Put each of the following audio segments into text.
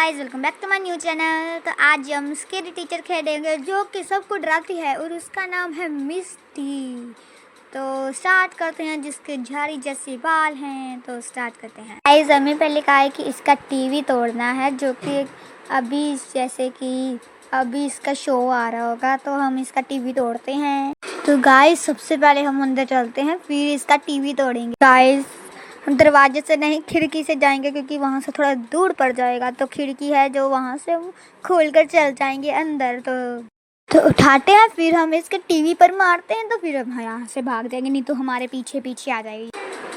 Guys, welcome back to my new channel. तो आज हम स्केरी टीचर खेलेंगे जो कि सबको डराती है और उसका नाम है मिस्टी। तो स्टार्ट करते हैं। जिसके झाड़ी जैसे बाल हैं तो स्टार्ट करते हैं। गाइस, हमें पहले कहा है कि इसका टीवी तोड़ना है, जो कि अभी जैसे कि अभी इसका शो आ रहा होगा तो हम इसका टीवी तोड़ते हैं। तो गाइस, सबसे पहले हम अंदर चलते हैं, फिर इसका टीवी तोड़ेंगे। गाइस, हम दरवाजे से नहीं खिड़की से जाएंगे क्योंकि वहाँ से थोड़ा दूर पड़ जाएगा। तो खिड़की है जो वहाँ से हम खोल कर चल जाएंगे अंदर। तो उठाते हैं, फिर हम इसके टीवी पर मारते हैं तो फिर हम यहाँ से भाग जाएंगे, नहीं तो हमारे पीछे पीछे आ जाएगी।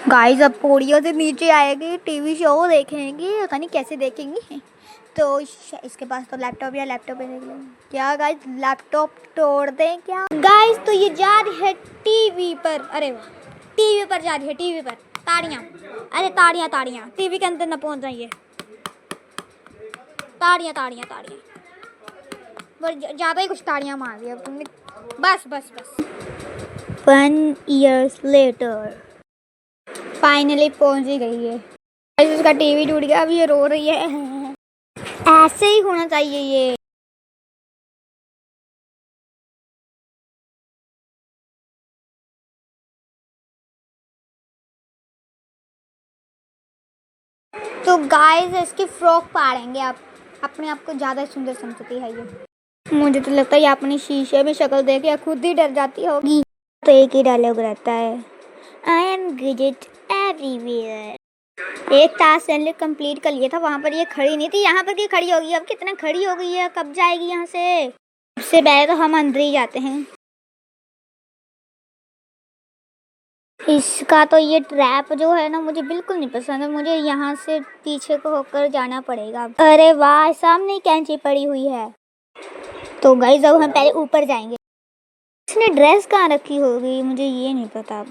गाइस, अब पौड़ियों से नीचे आएगी, टीवी शो देखेंगे, पता नहीं कैसे देखेंगे। तो इसके पास तो लैपटॉप या लैपटॉप पे देख लेंगे क्या। गाइस, लैपटॉप तोड़ दें क्या। गाइस, तो ये जा रही है टीवी पर। अरे वाह, टीवी पर जा रही है, टीवी पर ताड़ियाँ। अरे ताड़ियाँ ताड़ियाँ, टीवी के अंदर न पहुंच जाइए। ताड़ियाँ ताड़ियाँ ताड़ियाँ, ज़्यादा ही कुछ ताड़ियाँ मार दिया तुमने। बस बस बस। 1 years later फाइनली पहुंच ही गई है। उसका टीवी टूट गया, अभी ये रो रही है। ऐसे ही होना चाहिए ये। तो गाइस, इसकी फ्रॉक पाड़ेंगे आप। अपने आप को ज़्यादा सुंदर समझती है ये। मुझे तो लगता है ये अपनी शीशे में शक्ल देख के खुद ही डर जाती होगी। तो एक ही डायलॉग रहता है, I am good at everywhere. एक टास्क पहले कंप्लीट कर लिया था, वहाँ पर ये खड़ी नहीं थी, यहाँ पर भी खड़ी होगी। अब कितना खड़ी हो गई है, कब जाएगी यहाँ से। सबसे पहले तो हम अंदर ही जाते हैं। इसका तो ये ट्रैप जो है ना, मुझे बिल्कुल नहीं पसंद है। मुझे यहाँ से पीछे को होकर जाना पड़ेगा। अरे वाह, सामने कैंची पड़ी हुई है। तो गाइस, अब हम पहले ऊपर जाएंगे। इसने ड्रेस कहाँ रखी होगी, मुझे ये नहीं पता।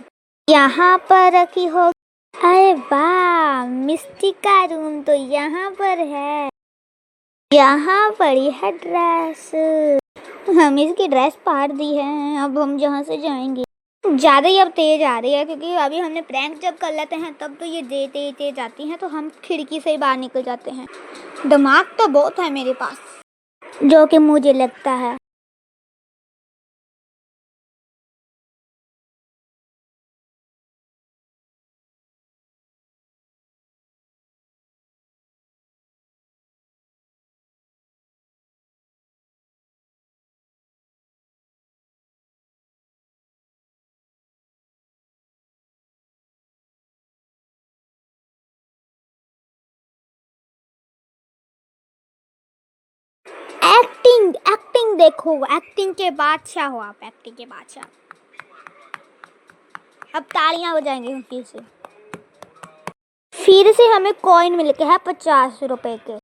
यहाँ पर रखी हो। अरे वाह, मिस्टी का रूम तो यहाँ पर है। यहाँ पड़ी है ड्रेस। हम इसकी ड्रेस फाड़ दी है। अब हम जहाँ से जाएंगे, ज़्यादा ही अब तेज आ रही है, क्योंकि अभी हमने प्रैंक जब कर लेते हैं तब तो ये तेज आती हैं, तो हम खिड़की से ही बाहर निकल जाते हैं। दिमाग तो बहुत है मेरे पास, जो कि मुझे लगता है। एक्टिंग एक्टिंग देखो, एक्टिंग के बादशाह हो आप, एक्टिंग के बादशाह। अब तालियां बजाएंगे फिर से हमें कॉइन मिल के है 50 रुपए के।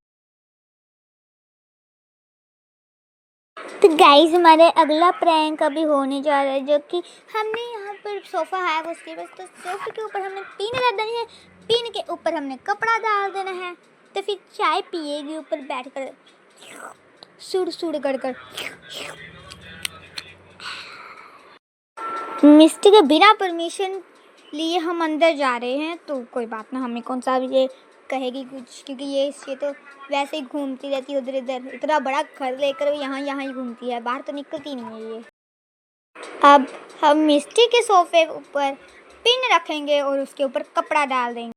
तो गाइस, हमारे अगला प्रैंक अभी होने जा रहा है, जो कि हमने यहाँ पर सोफा है उसके बस, तो सोफे के ऊपर हमने पीन रख देनी है, पीन के ऊपर हमने कपड़ा डाल देना है, तो फिर चाय पिएगी ऊपर बैठकर सुड़ सुड़ कर कर। मिस्टी के बिना परमिशन लिए हम अंदर जा रहे हैं, तो कोई बात ना, हमें कौन सा ये कहेगी कुछ, क्योंकि ये तो वैसे ही घूमती रहती है उधर इधर। इतना बड़ा घर लेकर यहाँ ही घूमती है, बाहर तो निकलती नहीं है ये। अब हम मिस्टी के सोफे ऊपर पिन रखेंगे और उसके ऊपर कपड़ा डाल देंगे।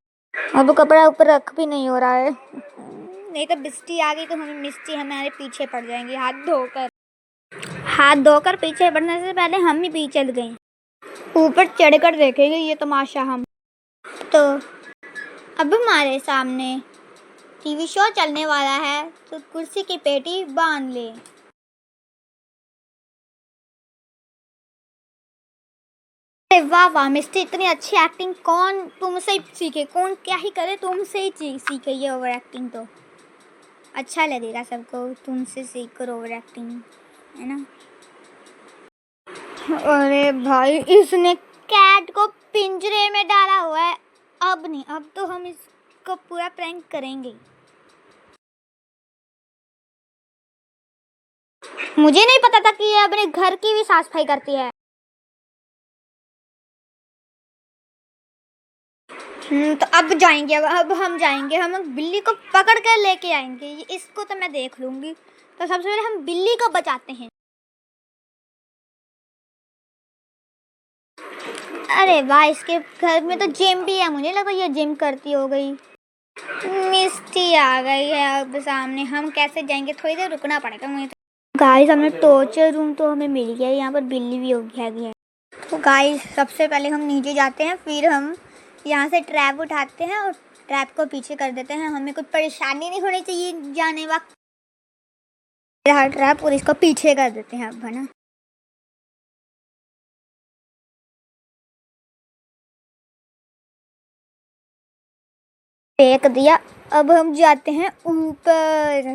अब कपड़ा ऊपर रख भी नहीं हो रहा है, नहीं तो मिस्टी आ गई तो हमें मिस्टी हमारे पीछे पड़ जाएंगी। हाथ धोकर पीछे बढ़ने से पहले हम ही पीछे चल गए। ऊपर चढ़कर देखेंगे ये तमाशा हम। तो अब हमारे सामने टीवी शो चलने वाला है, तो कुर्सी की पेटी बांध ले। अरे वाह वाह मिस्टर, इतनी अच्छी एक्टिंग कौन तुमसे ही सीखे, कौन क्या ही करे, तुमसे ही सीखे ये ओवर एक्टिंग। तो अच्छा लगेगा सबको, तुमसे सीख कर ओवर एक्टिंग, है ना। अरे भाई, इसने कैट को पिंजरे में डाला हुआ है। अब नहीं, अब तो हम इसको पूरा प्रैंक करेंगे। मुझे नहीं पता था कि ये अपने घर की भी साफ सफाई करती है। तो अब जाएंगे, अब हम जाएंगे, हम बिल्ली को पकड़ कर लेके आएंगे। इसको तो मैं देख लूंगी। तो सबसे पहले हम बिल्ली को बचाते हैं। अरे वाह, इसके घर में तो जिम भी है, मुझे लगा ये जिम करती हो गई। मिस्टी आ गई है अब सामने, हम कैसे जाएंगे? थोड़ी देर रुकना पड़ेगा मुझे। गाइस, हमने टॉर्चर रूम तो हमें मिल गया है, यहाँ पर बिल्ली भी होगी है। तो गाइस, सबसे पहले हम नीचे जाते हैं, फिर हम यहाँ से ट्रैप उठाते हैं और ट्रैप को पीछे कर देते हैं। हमें कुछ परेशानी नहीं होनी चाहिए जाने वक्त। रहा ट्रैप और इसको पीछे कर देते हैं अब, है ना। फेंक दिया। अब हम जाते हैं ऊपर।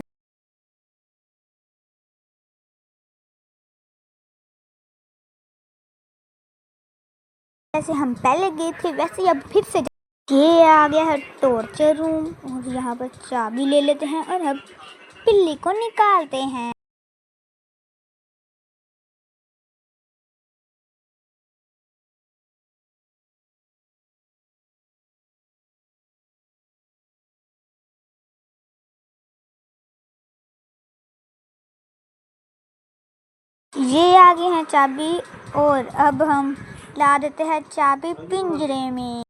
जैसे हम पहले गए थे वैसे अब फिर से ये आ गया है टॉर्चर रूम, और यहाँ पर चाबी ले लेते हैं और अब बिल्ली को निकालते हैं। ये आ गई है चाबी, और अब हम ला देते हैं चाबी पिंजरे में।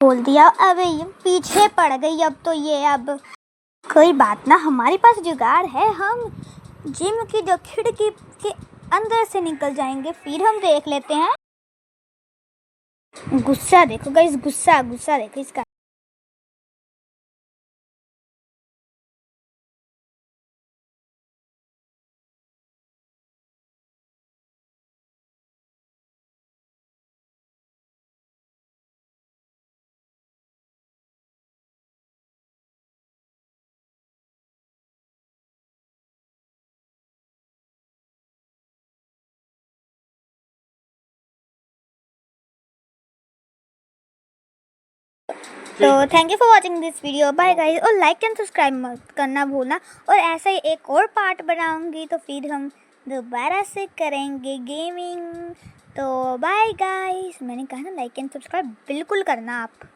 बोल दिया, अब ये पीछे पड़ गई। अब तो ये अब कोई बात ना, हमारे पास जुगाड़ है। हम जिम की जो खिड़की के अंदर से निकल जाएंगे, फिर हम देख लेते हैं। गुस्सा देखो गाइस, गुस्सा गुस्सा देखो इसका। तो thank you for watching this video, bye guys. और लाइक एंड सब्सक्राइब मत करना भूलना। और ऐसा ही एक और पार्ट बनाऊंगी, तो फिर हम दोबारा से करेंगे गेमिंग। तो बाय गाइस, मैंने कहा ना, लाइक एंड सब्सक्राइब बिल्कुल करना आप।